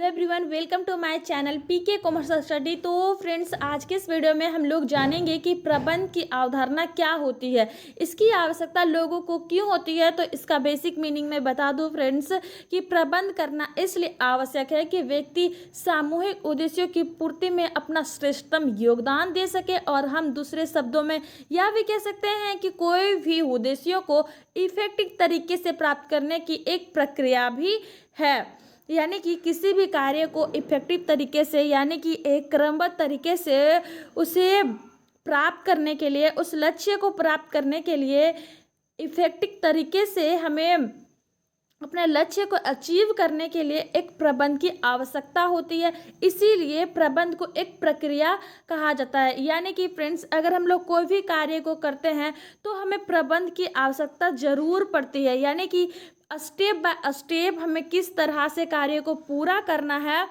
Hello everyone, welcome to my channel PK commerce study. तो friends, आज के इस वीडियो में हम लोग जानेंगे कि प्रबंध की अवधारणा क्या होती है, इसकी आवश्यकता लोगों को क्यों होती है। तो इसका बेसिक मीनिंग मैं बता दूं फ्रेंड्स कि प्रबंध करना इसलिए आवश्यक है कि व्यक्ति सामूहिक उद्देश्यों की पूर्ति में अपना श्रेष्ठतम योगदान दे सके, और हम दूसरे शब्दों में यह भी कह सकते हैं कि कोई भी उद्देश्यों को इफेक्टिव तरीके से प्राप्त करने की एक प्रक्रिया भी है। यानी कि किसी भी कार्य को इफेक्टिव तरीके से, यानी कि एक क्रमबद्ध तरीके से उसे प्राप्त करने के लिए, उस लक्ष्य को प्राप्त करने के लिए इफेक्टिव तरीके से हमें अपने लक्ष्य को अचीव करने के लिए एक प्रबंध की आवश्यकता होती है। इसीलिए प्रबंध को एक प्रक्रिया कहा जाता है। यानी कि फ्रेंड्स, अगर हम लोग कोई भी कार्य को करते हैं तो हमें प्रबंध की आवश्यकता जरूर पड़ती है। यानी कि स्टेप बाय स्टेप हमें किस तरह से कार्य को पूरा करना है,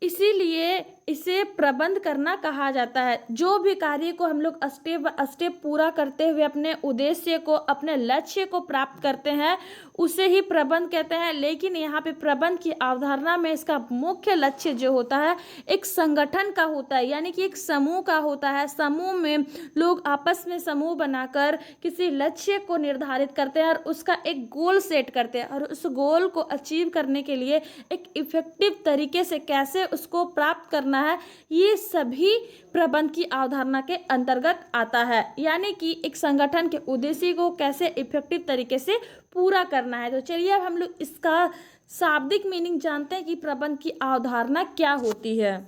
इसीलिए इसे प्रबंध करना कहा जाता है। जो भी कार्य को हम लोग स्टेप बाय स्टेप पूरा करते हुए अपने उद्देश्य को, अपने लक्ष्य को प्राप्त करते हैं, उसे ही प्रबंध कहते हैं। लेकिन यहाँ पे प्रबंध की अवधारणा में इसका मुख्य लक्ष्य जो होता है एक संगठन का होता है, यानी कि एक समूह का होता है। समूह में लोग आपस में समूह बनाकर किसी लक्ष्य को निर्धारित करते हैं और उसका एक गोल सेट करते हैं, और उस गोल को अचीव करने के लिए एक इफेक्टिव तरीके से कैसे उसको प्राप्त करना है, ये सभी प्रबंध की अवधारणा के अंतर्गत आता है। यानी कि एक संगठन के उद्देश्य को कैसे इफेक्टिव तरीके से पूरा करना है। तो चलिए अब हम लोग इसका शाब्दिक मीनिंग जानते हैं कि प्रबंध की अवधारणा क्या होती है।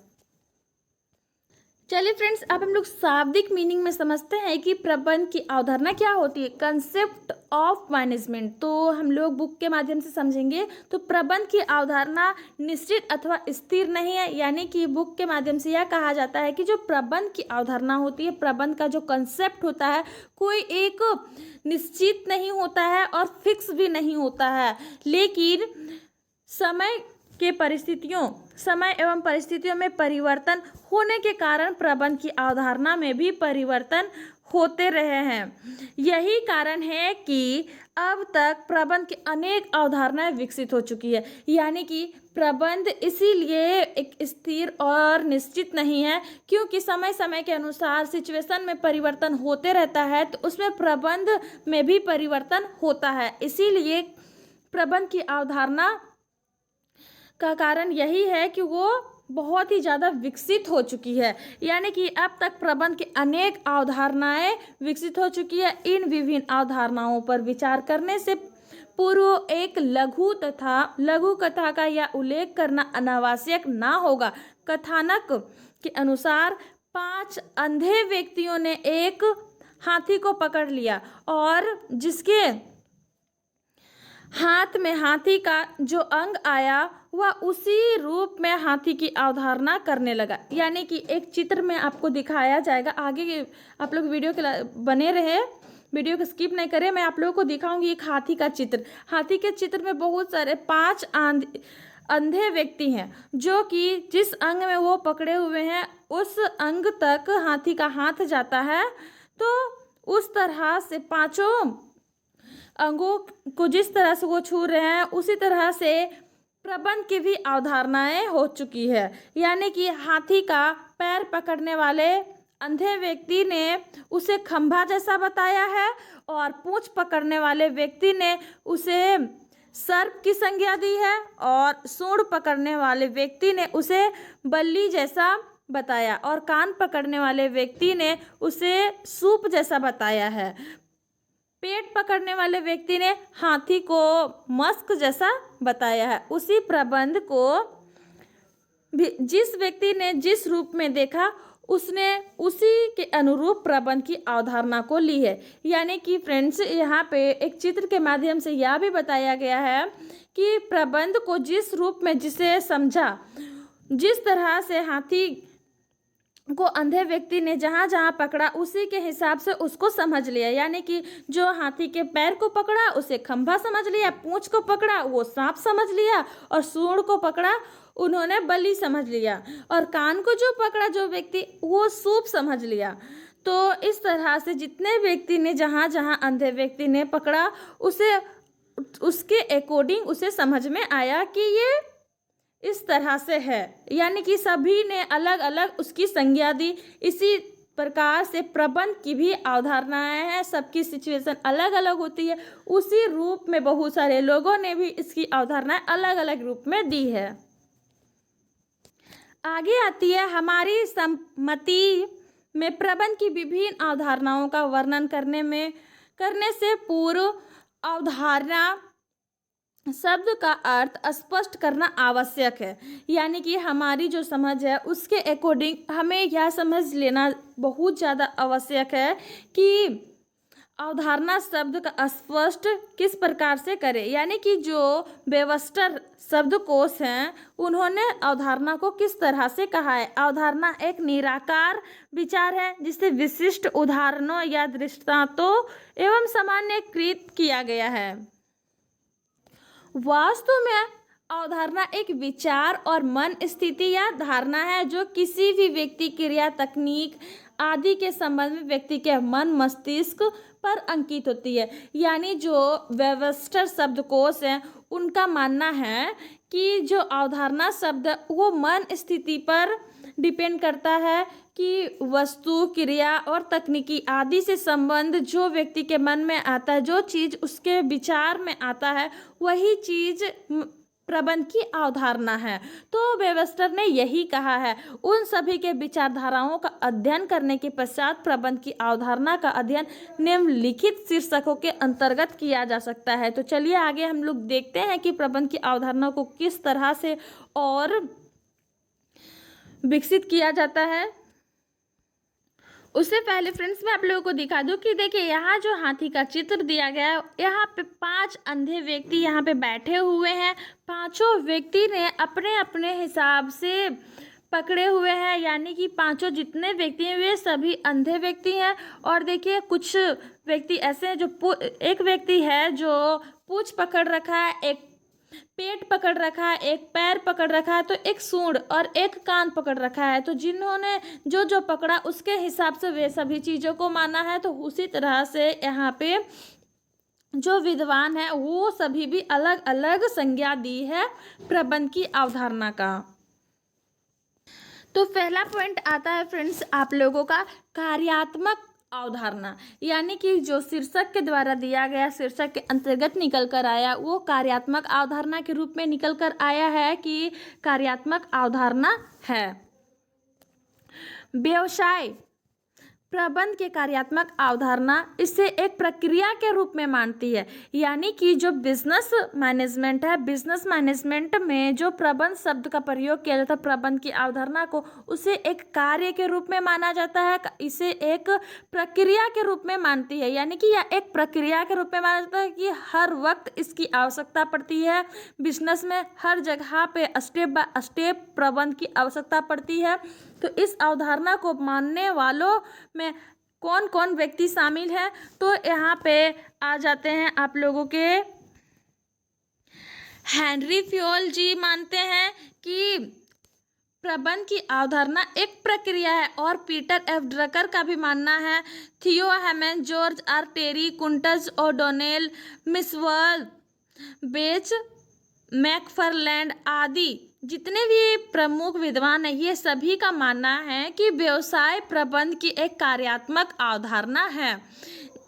चलिए फ्रेंड्स, अब हम लोग शाब्दिक मीनिंग में समझते हैं कि प्रबंध की अवधारणा क्या होती है। कंसेप्ट ऑफ मैनेजमेंट, तो हम लोग बुक के माध्यम से समझेंगे। तो प्रबंध की अवधारणा निश्चित अथवा स्थिर नहीं है। यानी कि बुक के माध्यम से यह कहा जाता है कि जो प्रबंध की अवधारणा होती है, प्रबंध का जो कंसेप्ट होता है, कोई एक निश्चित नहीं होता है और फिक्स भी नहीं होता है। लेकिन समय एवं परिस्थितियों में परिवर्तन होने के कारण प्रबंध की अवधारणा में भी परिवर्तन होते रहे हैं। यही कारण है कि अब तक प्रबंध की अनेक अवधारणाएं विकसित हो चुकी है। यानी कि प्रबंध इसीलिए एक स्थिर और निश्चित नहीं है, क्योंकि समय समय के अनुसार सिचुएशन में परिवर्तन होते रहता है, तो उसमें प्रबंध में भी परिवर्तन होता है। इसीलिए प्रबंध की अवधारणा का कारण यही है कि वो बहुत ही ज़्यादा विकसित हो चुकी है। यानी कि अब तक प्रबंध की अनेक अवधारणाएं विकसित हो चुकी है। इन विभिन्न अवधारणाओं पर विचार करने से पूर्व एक लघु कथा का यह उल्लेख करना अनावश्यक ना होगा। कथानक के अनुसार 5 अंधे व्यक्तियों ने एक हाथी को पकड़ लिया, और जिसके हाथ में हाथी का जो अंग आया वह उसी रूप में हाथी की अवधारणा करने लगा। यानी कि एक चित्र में आपको दिखाया जाएगा। आगे आप लोग वीडियो के बने रहे, वीडियो को स्किप नहीं करें। मैं आप लोगों को दिखाऊंगी एक हाथी का चित्र। हाथी के चित्र में बहुत सारे 5 अंधे व्यक्ति हैं, जो कि जिस अंग में वो पकड़े हुए हैं उस अंग तक हाथी का हाथ जाता है। तो उस तरह से 5 अंगों को जिस तरह से वो छू रहे हैं, उसी तरह से प्रबंध की भी अवधारणाएं हो चुकी है। यानी कि हाथी का पैर पकड़ने वाले अंधे व्यक्ति ने उसे खंभा जैसा बताया है, और पूंछ पकड़ने वाले व्यक्ति ने उसे सर्प की संज्ञा दी है, और सूंड पकड़ने वाले व्यक्ति ने उसे बल्ली जैसा बताया, और कान पकड़ने वाले व्यक्ति ने उसे सूप जैसा बताया है। पेट पकड़ने वाले व्यक्ति ने हाथी को मस्क जैसा बताया है। उसी प्रबंध को भी जिस व्यक्ति ने जिस रूप में देखा, उसने उसी के अनुरूप प्रबंध की अवधारणा को ली है। यानी कि फ्रेंड्स, यहाँ पे एक चित्र के माध्यम से यह भी बताया गया है कि प्रबंध को जिस रूप में जिसे समझा, जिस तरह से हाथी को अंधे व्यक्ति ने जहाँ जहाँ पकड़ा उसी के हिसाब से उसको समझ लिया। यानी कि जो हाथी के पैर को पकड़ा उसे खंभा समझ लिया, पूंछ को पकड़ा वो सांप समझ लिया, और सूंड को पकड़ा उन्होंने बलि समझ लिया, और कान को जो पकड़ा जो व्यक्ति वो सूप समझ लिया। तो इस तरह से जितने व्यक्ति ने जहाँ जहाँ अंधे व्यक्ति ने पकड़ा उसे उसके अकॉर्डिंग उसे समझ में आया कि ये इस तरह से है, यानी कि सभी ने अलग अलग उसकी संज्ञा दी। इसी प्रकार से प्रबंध की भी अवधारणाएं हैं, सबकी सिचुएशन अलग अलग होती है, उसी रूप में बहुत सारे लोगों ने भी इसकी अवधारणाएं अलग अलग रूप में दी है। आगे आती है हमारी सम्मति में प्रबंध की विभिन्न अवधारणाओं का वर्णन करने से पूर्व अवधारणा शब्द का अर्थ स्पष्ट करना आवश्यक है। यानी कि हमारी जो समझ है उसके अकॉर्डिंग हमें यह समझ लेना बहुत ज़्यादा आवश्यक है कि अवधारणा शब्द का स्पष्ट किस प्रकार से करें। यानी कि जो वेबस्टर शब्दकोश हैं उन्होंने अवधारणा को किस तरह से कहा है। अवधारणा एक निराकार विचार है जिसे विशिष्ट उदाहरणों या दृष्टांतों एवं सामान्यीकृत किया गया है। वास्तव में अवधारणा एक विचार और मन स्थिति या धारणा है जो किसी भी व्यक्ति, क्रिया, तकनीक आदि के संबंध में व्यक्ति के मन मस्तिष्क पर अंकित होती है। यानी जो वेबस्टर शब्दकोश है उनका मानना है कि जो अवधारणा शब्द वो मन स्थिति पर डिपेंड करता है कि वस्तु, क्रिया और तकनीकी आदि से संबंध जो व्यक्ति के मन में आता है, जो चीज़ उसके विचार में आता है, वही चीज़ प्रबंध की अवधारणा है। तो वेबस्टर ने यही कहा है। उन सभी के विचारधाराओं का अध्ययन करने के पश्चात प्रबंध की अवधारणा का अध्ययन निम्नलिखित शीर्षकों के अंतर्गत किया जा सकता है। तो चलिए आगे हम लोग देखते हैं कि प्रबंध की अवधारणा को किस तरह से और विकसित किया जाता है। उससे पहले फ्रेंड्स मैं आप लोगों को दिखा दूं कि देखिए यहाँ जो हाथी का चित्र दिया गया है, यहाँ पे 5 अंधे व्यक्ति यहाँ पे बैठे हुए हैं। पांचों व्यक्ति ने अपने अपने हिसाब से पकड़े हुए हैं, यानी कि पांचों जितने व्यक्ति हैं वे सभी अंधे व्यक्ति हैं। और देखिए कुछ व्यक्ति ऐसे हैं जो एक व्यक्ति है जो पूंछ पकड़ रखा है, एक पेट पकड़ रखा है, एक पैर पकड़ रखा है, तो एक सूंड और एक कान पकड़ रखा है। तो जिन्होंने जो जो पकड़ा उसके हिसाब से वे सभी चीज़ों को माना है। तो उसी तरह से यहाँ पे जो विद्वान है वो सभी भी अलग अलग संज्ञा दी है प्रबंध की अवधारणा का। तो पहला पॉइंट आता है फ्रेंड्स आप लोगों का कार्यात्मक अवधारणा, यानी कि जो शीर्षक के द्वारा दिया गया, शीर्षक के अंतर्गत निकल कर आया, वो कार्यात्मक अवधारणा के रूप में निकल कर आया है कि कार्यात्मक अवधारणा है। व्यवसाय प्रबंध के कार्यात्मक अवधारणा इसे एक प्रक्रिया के रूप में मानती है। यानी कि जो बिजनेस मैनेजमेंट है, बिजनेस मैनेजमेंट में जो प्रबंध शब्द का प्रयोग किया जाता है प्रबंध की अवधारणा को, उसे एक कार्य के रूप में माना जाता है, इसे एक प्रक्रिया के रूप में मानती है। यानी कि यह एक प्रक्रिया के रूप में माना जाता है कि हर वक्त इसकी आवश्यकता पड़ती है। बिजनेस में हर जगह पे स्टेप बाय स्टेप प्रबंध की आवश्यकता पड़ती है। तो इस अवधारणा को मानने वालों में कौन कौन व्यक्ति शामिल हैं, तो यहाँ पे आ जाते हैं आप लोगों के हेनरी फ्योल जी मानते हैं कि प्रबंध की अवधारणा एक प्रक्रिया है। और पीटर एफ ड्रकर का भी मानना है, थियो हेमन, जॉर्ज आर टेरी, कुंटज ओडोनेल, मिसवर्ल, बेच, मैकफरलैंड आदि जितने भी प्रमुख विद्वान हैं, ये सभी का मानना है कि व्यवसाय प्रबंध की एक कार्यात्मक अवधारणा है।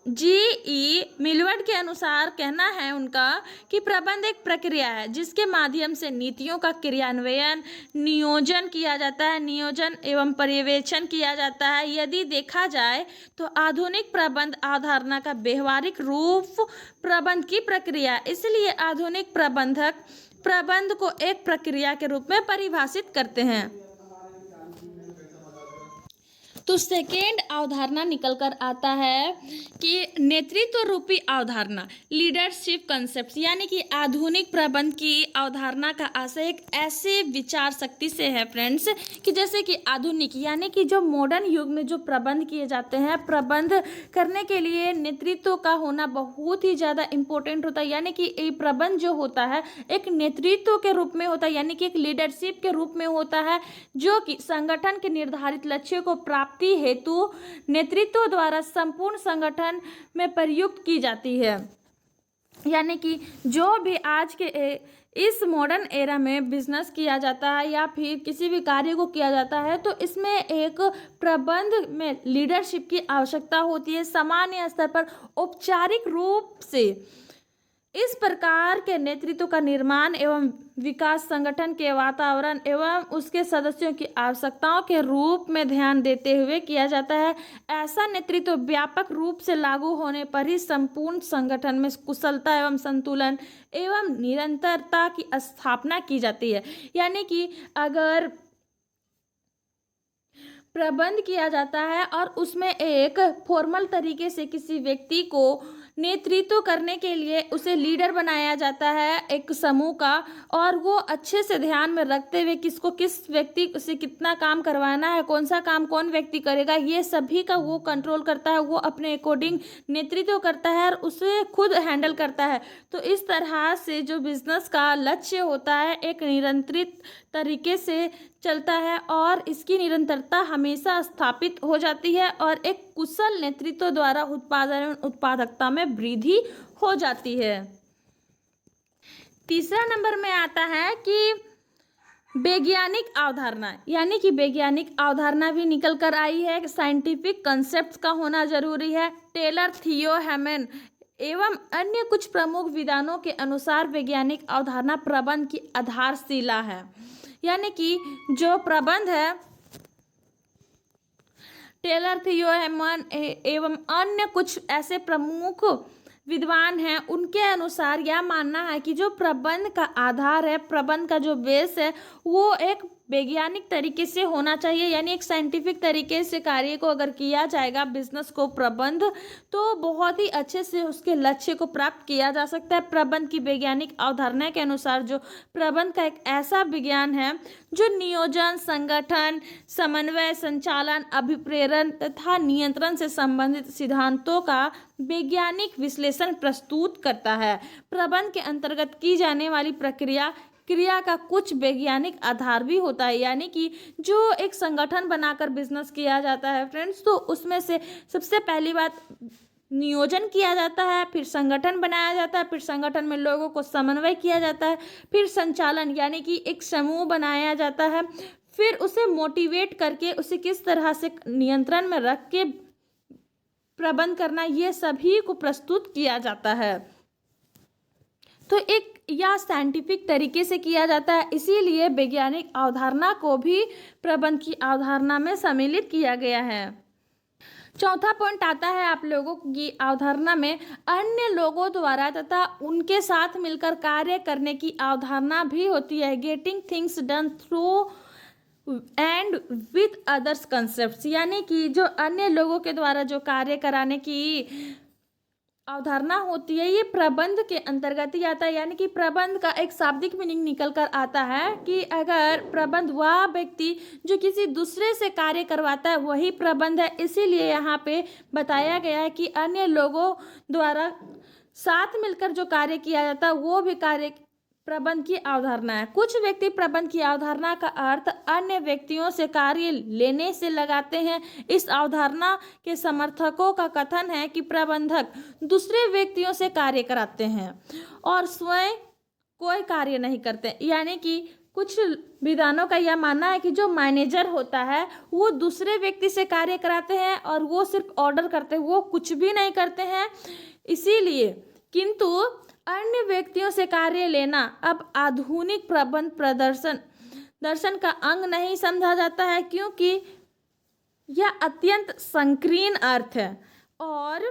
जी.ई. मिलवर्ड के अनुसार कहना है उनका कि प्रबंध एक प्रक्रिया है जिसके माध्यम से नीतियों का क्रियान्वयन, नियोजन किया जाता है, नियोजन एवं पर्यवेक्षण किया जाता है। यदि देखा जाए तो आधुनिक प्रबंध अवधारणा का व्यवहारिक रूप प्रबंध की प्रक्रिया, इसलिए आधुनिक प्रबंधक प्रबंध को एक प्रक्रिया के रूप में परिभाषित करते हैं। तो सेकेंड अवधारणा निकल कर आता है कि नेतृत्व रूपी अवधारणा, लीडरशिप कंसेप्ट, यानी कि आधुनिक प्रबंध की अवधारणा का आशय एक ऐसे विचार शक्ति से है फ्रेंड्स कि जैसे कि आधुनिक यानी कि जो मॉडर्न युग में जो प्रबंध किए जाते हैं, प्रबंध करने के लिए नेतृत्व का होना बहुत ही ज़्यादा इम्पोर्टेंट होता है। यानी कि ये प्रबंध जो होता है एक नेतृत्व के रूप में होता है, यानी कि एक लीडरशिप के रूप में होता है, जो कि संगठन के निर्धारित लक्ष्यों को प्राप्ति हेतु नेतृत्व द्वारा संपूर्ण संगठन में प्रयुक्त की जाती है। यानी कि जो भी आज के इस मॉडर्न एरा में बिजनेस किया जाता है या फिर किसी भी कार्य को किया जाता है तो इसमें एक प्रबंध में लीडरशिप की आवश्यकता होती है। सामान्य स्तर पर औपचारिक रूप से इस प्रकार के नेतृत्व का निर्माण एवं विकास संगठन के वातावरण एवं उसके सदस्यों की आवश्यकताओं के रूप में ध्यान देते हुए किया जाता है। ऐसा नेतृत्व व्यापक रूप से लागू होने पर ही संपूर्ण संगठन में कुशलता एवं संतुलन एवं निरंतरता की स्थापना की जाती है। यानी कि अगर प्रबंध किया जाता है और उसमें एक फॉर्मल तरीके से किसी व्यक्ति को नेतृत्व करने के लिए उसे लीडर बनाया जाता है एक समूह का, और वो अच्छे से ध्यान में रखते हुए किसको किस व्यक्ति से कितना काम करवाना है, कौन सा काम कौन व्यक्ति करेगा, ये सभी का वो कंट्रोल करता है, वो अपने अकॉर्डिंग नेतृत्व करता है और उसे खुद हैंडल करता है। तो इस तरह से जो बिजनेस का लक्ष्य होता है एक नियंत्रित तरीके से चलता है और इसकी निरंतरता हमेशा स्थापित हो जाती है और एक कुशल नेतृत्व द्वारा उत्पादन एवं उत्पादकता में वृद्धि हो जाती है। तीसरा नंबर में आता है कि वैज्ञानिक अवधारणा, यानी कि वैज्ञानिक अवधारणा भी निकल कर आई है। साइंटिफिक कंसेप्ट का होना जरूरी है। टेलर, थियो, हैमन एवं अन्य कुछ प्रमुख विद्वानों के अनुसार वैज्ञानिक अवधारणा प्रबंध की आधारशिला है। यानी कि जो प्रबंध है टेलर, थियो, हैमन एवं अन्य कुछ ऐसे प्रमुख विद्वान हैं, उनके अनुसार यह मानना है कि जो प्रबंध का आधार है, प्रबंध का जो बेस है, वो एक वैज्ञानिक तरीके से होना चाहिए। यानी एक साइंटिफिक तरीके से कार्य को अगर किया जाएगा बिजनेस को प्रबंध, तो बहुत ही अच्छे से उसके लक्ष्य को प्राप्त किया जा सकता है। प्रबंध की वैज्ञानिक अवधारणा के अनुसार जो प्रबंध का एक ऐसा विज्ञान है जो नियोजन, संगठन, समन्वय, संचालन, अभिप्रेरण तथा नियंत्रण से संबंधित सिद्धांतों का वैज्ञानिक विश्लेषण प्रस्तुत करता है। प्रबंध के अंतर्गत की जाने वाली क्रिया का कुछ वैज्ञानिक आधार भी होता है। यानी कि जो एक संगठन बनाकर बिजनेस किया जाता है फ्रेंड्स, तो उसमें से सबसे पहली बात नियोजन किया जाता है, फिर संगठन बनाया जाता है, फिर संगठन में लोगों को समन्वय किया जाता है, फिर संचालन यानी कि एक समूह बनाया जाता है, फिर उसे मोटिवेट करके उसे किस तरह से नियंत्रण में रख के प्रबंध करना, ये सभी को प्रस्तुत किया जाता है। तो एक या साइंटिफिक तरीके से किया जाता है, इसीलिए वैज्ञानिक अवधारणा को भी प्रबंध की अवधारणा में सम्मिलित किया गया है। चौथा पॉइंट आता है आप लोगों की अवधारणा में अन्य लोगों द्वारा तथा उनके साथ मिलकर कार्य करने की अवधारणा भी होती है। Getting things done through and with others concepts, यानी कि जो अन्य लोगों के द्वारा जो कार्य कराने की अवधारणा होती है, ये प्रबंध के अंतर्गत ही आता है। यानी कि प्रबंध का एक शाब्दिक मीनिंग निकल कर आता है कि अगर प्रबंध वह व्यक्ति जो किसी दूसरे से कार्य करवाता है वही प्रबंध है। इसीलिए यहाँ पे बताया गया है कि अन्य लोगों द्वारा साथ मिलकर जो कार्य किया जाता है वो भी कार्य प्रबंध की अवधारणा है। कुछ व्यक्ति प्रबंध की अवधारणा का अर्थ अन्य व्यक्तियों से कार्य लेने से लगाते हैं। इस अवधारणा के समर्थकों का कथन है कि प्रबंधक दूसरे व्यक्तियों से कार्य कराते हैं और स्वयं कोई कार्य नहीं करते। यानी कि कुछ विद्वानों का यह मानना है कि जो मैनेजर होता है वो दूसरे व्यक्ति से कार्य कराते हैं और वो सिर्फ ऑर्डर करते हैं, वो कुछ भी नहीं करते हैं। इसीलिए किंतु अन्य व्यक्तियों से कार्य लेना अब आधुनिक प्रबंध दर्शन का अंग नहीं समझा जाता है, क्योंकि यह अत्यंत संकीर्ण अर्थ है। और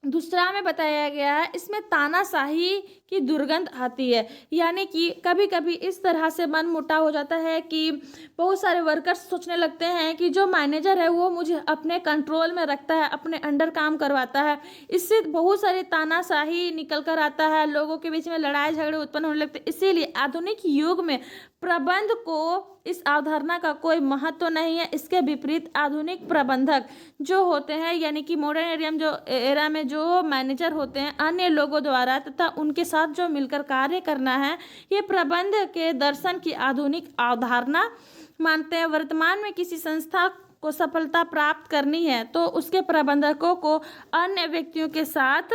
दूसरा में बताया गया है इसमें तानाशाही की दुर्गंध आती है। यानी कि कभी कभी इस तरह से मन मुटाव हो जाता है कि बहुत सारे वर्कर्स सोचने लगते हैं कि जो मैनेजर है वो मुझे अपने कंट्रोल में रखता है, अपने अंडर काम करवाता है। इससे बहुत सारी तानाशाही निकल कर आता है, लोगों के बीच में लड़ाई झगड़े उत्पन्न होने लगते हैं। इसीलिए आधुनिक युग में प्रबंध को इस अवधारणा का कोई महत्व नहीं है। इसके विपरीत आधुनिक प्रबंधक जो होते हैं, यानी कि मॉडर्न एरा में जो मैनेजर होते हैं अन्य लोगों द्वारा तथा उनके साथ जो मिलकर कार्य करना है, ये प्रबंध के दर्शन की आधुनिक अवधारणा मानते हैं। वर्तमान में किसी संस्था को सफलता प्राप्त करनी है तो उसके प्रबंधकों को अन्य व्यक्तियों के साथ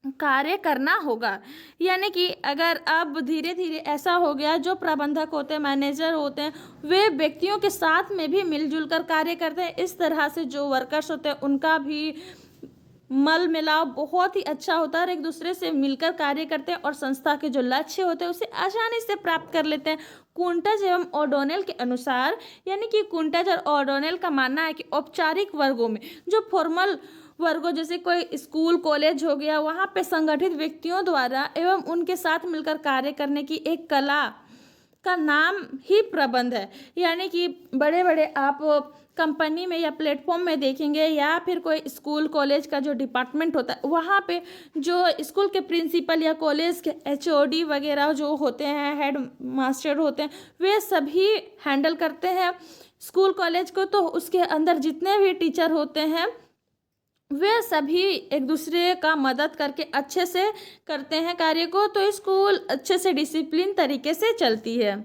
कार्य करना होगा। यानी कि अगर अब धीरे धीरे ऐसा हो गया, जो प्रबंधक होते हैं, मैनेजर होते हैं, वे व्यक्तियों के साथ में भी मिलजुल कर कार्य करते हैं। इस तरह से जो वर्कर्स होते हैं उनका भी मल मिलाव बहुत ही अच्छा होता है और एक दूसरे से मिलकर कार्य करते हैं और संस्था के जो लक्ष्य होते हैं उसे आसानी से प्राप्त कर लेते हैं। कुंटज एवं ओडोनेल के अनुसार, यानी कि कुंटज और ओडोनेल का मानना है कि औपचारिक वर्गों में, जो फॉर्मल वर्गों जैसे कोई स्कूल कॉलेज हो गया, वहाँ पे संगठित व्यक्तियों द्वारा एवं उनके साथ मिलकर कार्य करने की एक कला का नाम ही प्रबंध है। यानी कि बड़े बड़े आप कंपनी में या प्लेटफॉर्म में देखेंगे, या फिर कोई स्कूल कॉलेज का जो डिपार्टमेंट होता है, वहाँ पे जो स्कूल के प्रिंसिपल या कॉलेज के एचओडी वगैरह जो होते हैं, हेड मास्टर होते हैं, वे सभी हैंडल करते हैं स्कूल कॉलेज को। तो उसके अंदर जितने भी टीचर होते हैं वे सभी एक दूसरे का मदद करके अच्छे से करते हैं कार्य को, तो स्कूल अच्छे से डिसिप्लिन तरीके से चलती है।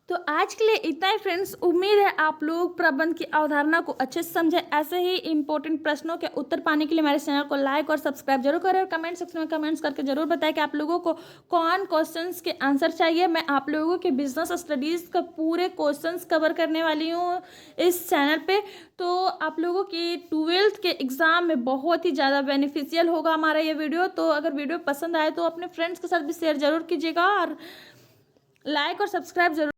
तो आज के लिए इतना ही फ्रेंड्स। उम्मीद है आप लोग प्रबंध की अवधारणा को अच्छे से समझे। ऐसे ही इंपॉर्टेंट प्रश्नों के उत्तर पाने के लिए हमारे चैनल को लाइक और सब्सक्राइब जरूर करें और कमेंट सेक्शन में कमेंट्स करके जरूर बताएं कि आप लोगों को कौन क्वेश्चंस के आंसर चाहिए। मैं आप लोगों के बिजनेस स्टडीज़ का पूरे क्वेश्चंस कवर करने वाली हूँ इस चैनल पे। तो आप लोगों की 12th के एग्ज़ाम में बहुत ही ज़्यादा बेनिफिशियल होगा हमारा ये वीडियो। तो अगर वीडियो पसंद आए तो अपने फ्रेंड्स के साथ भी शेयर जरूर कीजिएगा और लाइक और सब्सक्राइब जरूर